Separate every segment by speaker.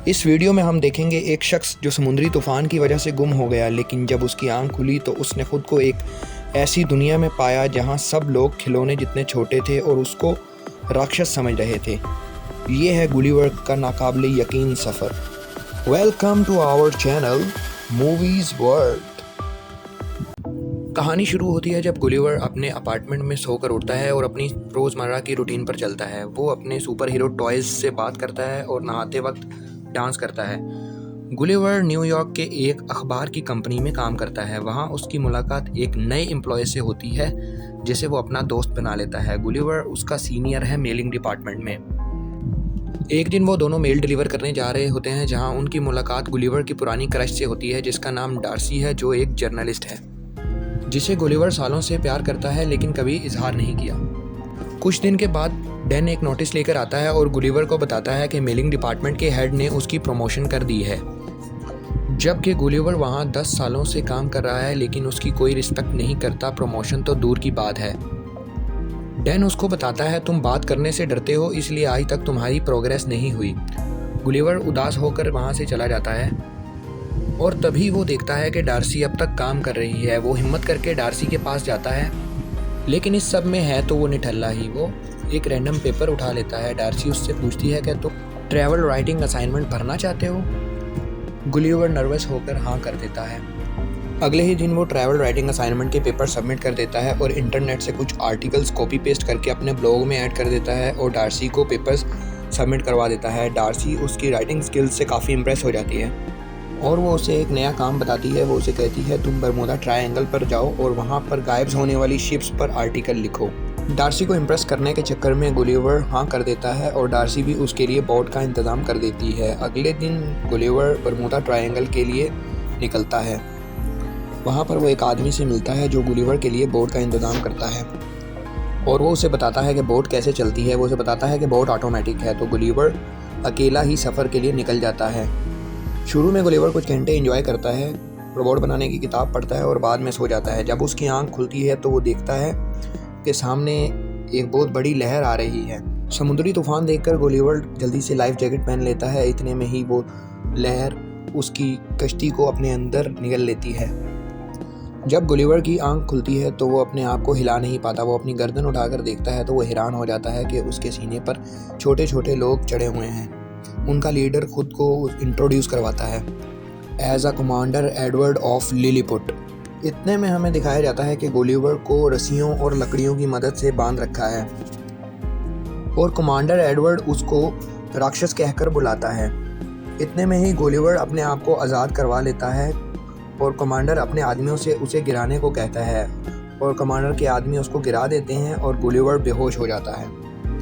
Speaker 1: इस वीडियो में हम देखेंगे एक शख्स जो समुद्री तूफ़ान की वजह से गुम हो गया, लेकिन जब उसकी आंख खुली तो उसने ख़ुद को एक ऐसी दुनिया में पाया जहां सब लोग खिलौने जितने छोटे थे और उसको राक्षस समझ रहे थे। ये है गुलिवर का नाकाबिले यकीन सफ़र। Welcome to our channel movies world. कहानी शुरू होती है जब गुलिवर अपने अपार्टमेंट में सोकर उठता है और अपनी रोज़मर्रा की रूटीन पर चलता है। वो अपने सुपर हीरो टॉयज़ से बात करता है और नहाते वक्त डांस करता है। गुलिवर न्यूयॉर्क के एक अखबार की कंपनी में काम करता है। वहाँ उसकी मुलाकात एक नए एम्प्लॉय से होती है जिसे वो अपना दोस्त बना लेता है। गुलिवर उसका सीनियर है मेलिंग डिपार्टमेंट में। एक दिन वो दोनों मेल डिलीवर करने जा रहे होते हैं जहाँ उनकी मुलाकात गुलिवर की पुरानी क्रश से होती है जिसका नाम डार्सी है, जो एक जर्नलिस्ट है जिसे गुलिवर सालों से प्यार करता है लेकिन कभी इजहार नहीं किया। कुछ दिन के बाद डैन एक नोटिस लेकर आता है और गुलिवर को बताता है कि मेलिंग डिपार्टमेंट के हेड ने उसकी प्रमोशन कर दी है, जबकि गुलिवर वहाँ 10 सालों से काम कर रहा है लेकिन उसकी कोई रिस्पेक्ट नहीं करता। प्रमोशन तो दूर की बात है। डैन उसको बताता है तुम बात करने से डरते हो इसलिए आज तक तुम्हारी प्रोग्रेस नहीं हुई। गुलिवर उदास होकर वहाँ से चला जाता है और तभी वो देखता है कि डार्सी अब तक काम कर रही है। वो हिम्मत करके डार्सी के पास जाता है, लेकिन इस सब में है तो वो निठल्ला ही। वो एक रैंडम पेपर उठा लेता है। डार्सी उससे पूछती है कि तुम ट्रैवल राइटिंग असाइनमेंट भरना चाहते हो? गुलिवर नर्वस होकर हाँ कर देता है। अगले ही दिन वो ट्रैवल राइटिंग असाइनमेंट के पेपर सबमिट कर देता है और इंटरनेट से कुछ आर्टिकल्स कॉपी पेस्ट करके अपने ब्लॉग में ऐड कर देता है और डार्सी को पेपर्स सबमिट करवा देता है। डार्सी उसकी राइटिंग स्किल्स से काफ़ी इम्प्रेस हो जाती है और वो उसे एक नया काम बताती है। वो उसे कहती है तुम बरमूडा ट्रायंगल पर जाओ और वहाँ पर गायब होने वाली शिप्स पर आर्टिकल लिखो। डार्सी को इम्प्रेस करने के चक्कर में गुलिवर हाँ कर देता है और डार्सी भी उसके लिए बोट का इंतज़ाम कर देती है। अगले दिन गुलिवर बरमूडा ट्रायंगल के लिए निकलता है। वहाँ पर वो एक आदमी से मिलता है जो गुलिवर के लिए बोट का इंतज़ाम करता है और वो उसे बताता है कि बोट कैसे चलती है। वो उसे बताता है कि बोट ऑटोमेटिक है, तो गुलिवर अकेला ही सफ़र के लिए निकल जाता है। शुरू में गुलिवर कुछ घंटे एंजॉय करता है, रोबोट बनाने की किताब पढ़ता है और बाद में सो जाता है। जब उसकी आंख खुलती है तो वो देखता है कि सामने एक बहुत बड़ी लहर आ रही है। समुद्री तूफान देखकर गुलिवर जल्दी से लाइफ जैकेट पहन लेता है। इतने में ही वो लहर उसकी कश्ती को अपने अंदर निगल लेती है। जब गुलिवर की आंख खुलती है तो वो अपने आप को हिला नहीं पाता। वो अपनी गर्दन उठाकर देखता है तो वो हैरान हो जाता है कि उसके सीने पर छोटे छोटे लोग चढ़े हुए हैं। उनका लीडर खुद को इंट्रोड्यूस करवाता है as a commander Edward of Lilliput. इतने में हमें दिखाया जाता है कि गुलिवर को रस्सियों और लकड़ियों की मदद से बांध रखा है और कमांडर एडवर्ड उसको राक्षस कहकर बुलाता है। इतने में ही गुलिवर अपने आप को आज़ाद करवा लेता है और कमांडर अपने आदमियों से उसे गिराने को कहता है और कमांडर के आदमी उसको गिरा देते हैं और गुलिवर बेहोश हो जाता है।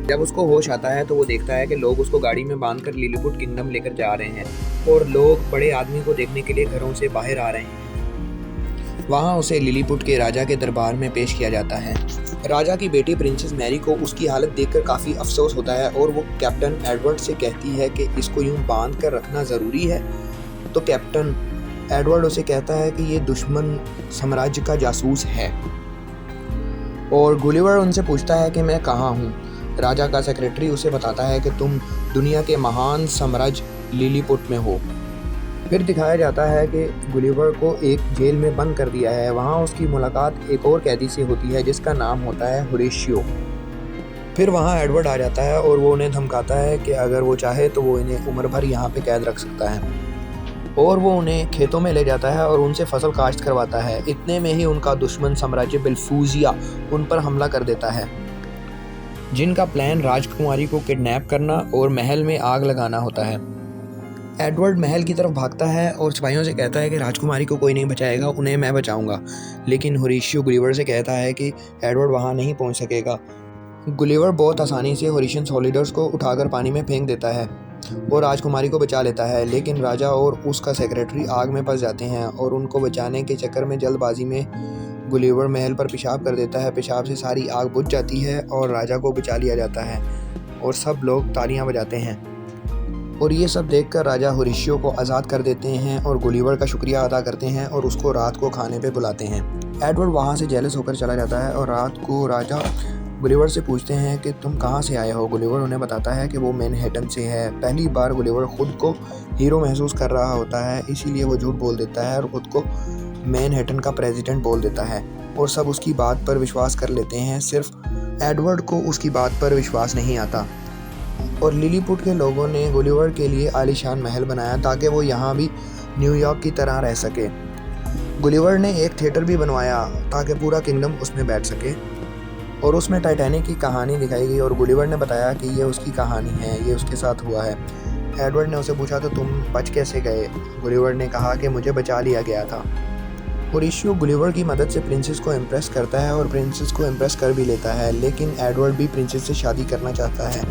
Speaker 1: जब उसको होश आता है तो वो देखता है कि लोग उसको गाड़ी में बांधकर लिलीपुट किंगडम लेकर जा रहे हैं और लोग बड़े आदमी को देखने के लिए घरों से बाहर आ रहे हैं। वहाँ उसे लिलीपुट के राजा के दरबार में पेश किया जाता है। राजा की बेटी प्रिंसेस मैरी को उसकी हालत देखकर काफ़ी अफसोस होता है और वो कैप्टन एडवर्ड से कहती है कि इसको यूँ बांध कर रखना ज़रूरी है। तो कैप्टन एडवर्ड उसे कहता है कि ये दुश्मन साम्राज्य का जासूस है और गुलिवर उनसे पूछता है कि मैं कहाँ हूँ। राजा का सेक्रेटरी उसे बताता है कि तुम दुनिया के महान साम्राज्य लिलीपुट में हो। फिर दिखाया जाता है कि गुलिवर को एक जेल में बंद कर दिया है। वहाँ उसकी मुलाकात एक और कैदी से होती है जिसका नाम होता है होरेशियो। फिर वहाँ एडवर्ड आ जाता है और वो उन्हें धमकाता है कि अगर वो चाहे तो वो इन्हें उम्र भर यहाँ पे कैद रख सकता है और वो उन्हें खेतों में ले जाता है और उनसे फसल काश्त करवाता है। इतने में ही उनका दुश्मन साम्राज्य बिलफूजिया उन पर हमला कर देता है, जिनका प्लान राजकुमारी को किडनैप करना और महल में आग लगाना होता है। एडवर्ड महल की तरफ भागता है और सिपाहियों से कहता है कि राजकुमारी को कोई नहीं बचाएगा, उन्हें मैं बचाऊंगा। लेकिन होरेशियो गुलिवर से कहता है कि एडवर्ड वहां नहीं पहुंच सकेगा। गुलिवर बहुत आसानी से होरेशियन सोल्जर्स को उठाकर पानी में फेंक देता है और राजकुमारी को बचा लेता है, लेकिन राजा और उसका सेक्रेटरी आग में फंस जाते हैं और उनको बचाने के चक्कर में जल्दबाजी में गुलिवर महल पर पेशाब कर देता है। पेशाब से सारी आग बुझ जाती है और राजा को बचा लिया जाता है और सब लोग तालियां बजाते हैं और ये सब देखकर राजा होरेशियो को आज़ाद कर देते हैं और गुलिवर का शुक्रिया अदा करते हैं और उसको रात को खाने पे बुलाते हैं। एडवर्ड वहाँ से जेलस होकर चला जाता है और रात को राजा गुलिवर से पूछते हैं कि तुम कहाँ से आए हो। गुलिवर उन्हें बताता है कि वो मैनहट्टन से है। पहली बार गुलिवर खुद को हीरो महसूस कर रहा होता है, इसीलिए वो झूठ बोल देता है और ख़ुद को मैनहट्टन का प्रेसिडेंट बोल देता है और सब उसकी बात पर विश्वास कर लेते हैं। सिर्फ एडवर्ड को उसकी बात पर विश्वास नहीं आता और लिलीपुट के लोगों ने गुलिवर के लिए आलीशान महल बनाया ताकि वो यहाँ भी न्यूयॉर्क की तरह रह सके। गुलिवर ने एक थिएटर भी बनवाया ताकि पूरा किंगडम उसमें बैठ सके और उसमें टाइटैनिक की कहानी दिखाई गई और गुलिवर ने बताया कि ये उसकी कहानी है, ये उसके साथ हुआ है। एडवर्ड ने उसे पूछा तो तुम बच कैसे गए? गुलिवर ने कहा कि मुझे बचा लिया गया था। होरेशियो गुलिवर की मदद से प्रिंसेस को इम्प्रेस करता है और प्रिंसेस को इम्प्रेस कर भी लेता है, लेकिन एडवर्ड भी प्रिंसेस से शादी करना चाहता है।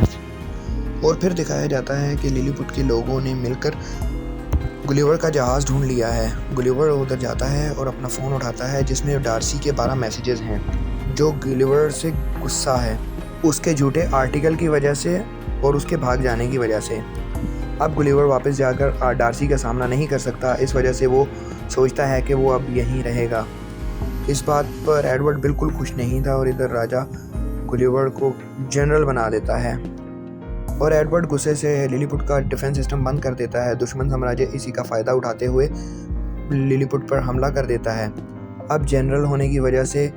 Speaker 1: और फिर दिखाया जाता है कि लिलीपुट के लोगों ने मिलकर गुलिवर का जहाज़ ढूंढ लिया है। गुलिवर उधर जाता है और अपना फ़ोन उठाता है जिसमें डार्सी के 12 मैसेजेस हैं जो गुलिवर से गुस्सा है उसके झूठे आर्टिकल की वजह से और उसके भाग जाने की वजह से। अब गुलिवर वापस जाकर डार्सी का सामना नहीं कर सकता, इस वजह से वो सोचता है कि वो अब यहीं रहेगा। इस बात पर एडवर्ड बिल्कुल खुश नहीं था और इधर राजा गुलिवर को जनरल बना देता है और एडवर्ड गुस्से से लिलीपुट का डिफेंस सिस्टम बंद कर देता है। दुश्मन साम्राज्य इसी का फ़ायदा उठाते हुए लिलीपुट पर हमला कर देता है। अब जनरल होने की वजह से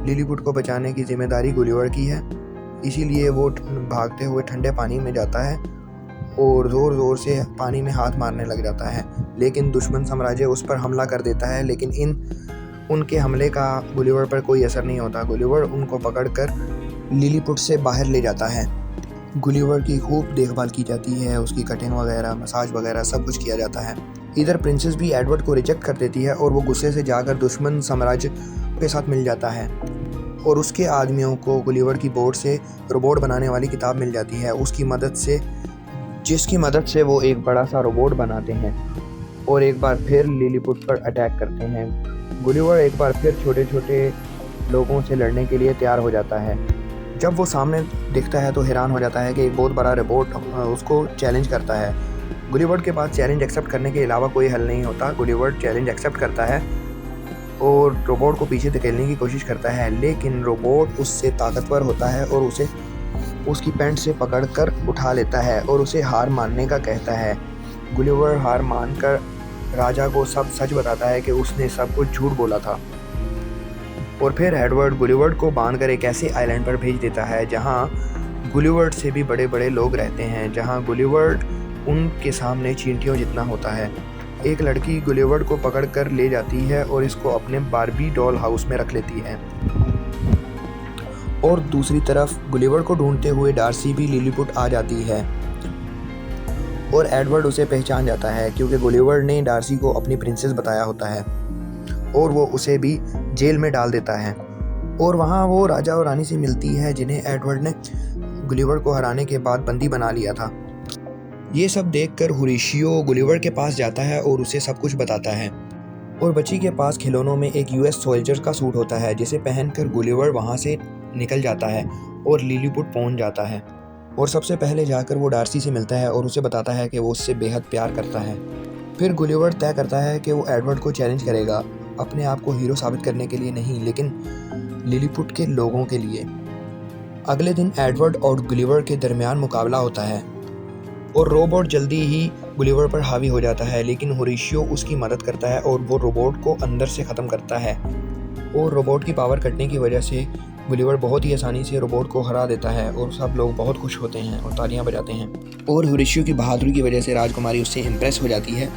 Speaker 1: लिलीपुट को बचाने की जिम्मेदारी गुलिवर की है, इसीलिए वो भागते हुए ठंडे पानी में जाता है और ज़ोर ज़ोर से पानी में हाथ मारने लग जाता है, लेकिन दुश्मन साम्राज्य उस पर हमला कर देता है। लेकिन उनके हमले का गुलिवर पर कोई असर नहीं होता। गुलिवर उनको पकड़कर लिलीपुट से बाहर ले जाता है। गुलिवर की खूब देखभाल की जाती है, उसकी कटिंग वगैरह, मसाज वगैरह सब कुछ किया जाता है। इधर प्रिंसेस भी एडवर्ड को रिजेक्ट कर देती है और वो गुस्से से जाकर दुश्मन साम्राज्य के साथ मिल जाता है और उसके आदमियों को गुलिवर की बोर्ड से रोबोट बनाने वाली किताब मिल जाती है जिसकी मदद से वो एक बड़ा सा रोबोट बनाते हैं और एक बार फिर लिलीपुट पर अटैक करते हैं। गुलिवर एक बार फिर छोटे छोटे लोगों से लड़ने के लिए तैयार हो जाता है। जब वो सामने दिखता है तो हैरान हो जाता है कि एक बहुत बड़ा रोबोट उसको चैलेंज करता है। गुलिवर के पास चैलेंज एक्सेप्ट करने के अलावा कोई हल नहीं होता। गुलिवर चैलेंज एक्सेप्ट करता है और रोबोट को पीछे धकेलने की कोशिश करता है, लेकिन रोबोट उससे ताकतवर होता है और उसे उसकी पैंट से पकड़कर उठा लेता है और उसे हार मानने का कहता है। गुलिवर हार मानकर राजा को सब सच बताता है कि उसने सब कुछ झूठ बोला था और फिर एडवर्ड गुलिवर को बांधकर एक ऐसे आइलैंड पर भेज देता है जहां गुलिवर से भी बड़े बड़े लोग रहते हैं, जहां गुलिवर उनके सामने चींटियों जितना होता है। एक लड़की गुलिवर को पकड़कर ले जाती है और इसको अपने बार्बी डॉल हाउस में रख लेती है और दूसरी तरफ गुलिवर को ढूंढते हुए डार्सी भी लिलीपुट आ जाती है और एडवर्ड उसे पहचान जाता है क्योंकि गुलिवर ने डार्सी को अपनी प्रिंसेस बताया होता है और वो उसे भी जेल में डाल देता है और वहाँ वो राजा और रानी से मिलती है जिन्हें एडवर्ड ने गुलिवर को हराने के बाद बंदी बना लिया था। ये सब देखकर होरेशियो गुलिवर के पास जाता है और उसे सब कुछ बताता है और बच्ची के पास खिलौनों में एक यूएस सोल्जर का सूट होता है जिसे पहनकर गुलिवर वहाँ से निकल जाता है और लिलीपुट पहुँच जाता है और सबसे पहले जाकर वो डार्सी से मिलता है और उसे बताता है कि वो उससे बेहद प्यार करता है। फिर गुलिवर तय करता है कि वो एडवर्ड को चैलेंज करेगा, अपने आप को हीरो साबित करने के लिए नहीं, लेकिन लिलीपुट के लोगों के लिए। अगले दिन एडवर्ड और गुलिवर के दरमियान मुकाबला होता है और रोबोट जल्दी ही गुलिवर पर हावी हो जाता है, लेकिन होरेशियो उसकी मदद करता है और वो रोबोट को अंदर से ख़त्म करता है और रोबोट की पावर कटने की वजह से गुलिवर बहुत ही आसानी से रोबोट को हरा देता है और सब लोग बहुत खुश होते हैं और तालियां बजाते हैं और होरेशियो की बहादुरी की वजह से राजकुमारी उससे इम्प्रेस हो जाती है,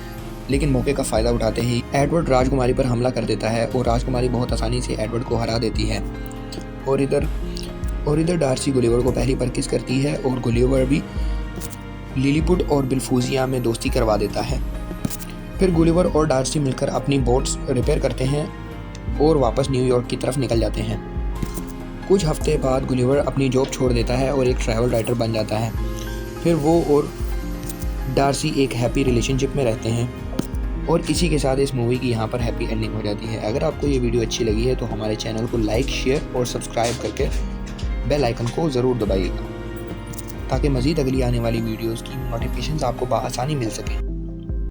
Speaker 1: लेकिन मौके का फ़ायदा उठाते ही एडवर्ड राजकुमारी पर हमला कर देता है और राजकुमारी बहुत आसानी से एडवर्ड को हरा देती है और इधर डार्सी गुलिवर को पहली बार किस करती है और गुलिवर भी लिलीपुट और बिल्फूजिया में दोस्ती करवा देता है। फिर गुलिवर और डार्सी मिलकर अपनी बोट्स रिपेयर करते हैं और वापस न्यूयॉर्क की तरफ निकल जाते हैं। कुछ हफ्ते बाद गुलिवर अपनी जॉब छोड़ देता है और एक ट्रैवल राइटर बन जाता है। फिर वो और डार्सी एक हैप्पी रिलेशनशिप में रहते हैं और इसी के साथ इस मूवी की यहाँ पर हैप्पी एंडिंग हो जाती है। अगर आपको ये वीडियो अच्छी लगी है तो हमारे चैनल को लाइक, शेयर और सब्सक्राइब करके बेल आइकन को ज़रूर दबाइएगा ताकि मज़ीद अगली आने वाली वीडियोज़ की नोटिफिकेशंस आपको बआसानी मिल सकें।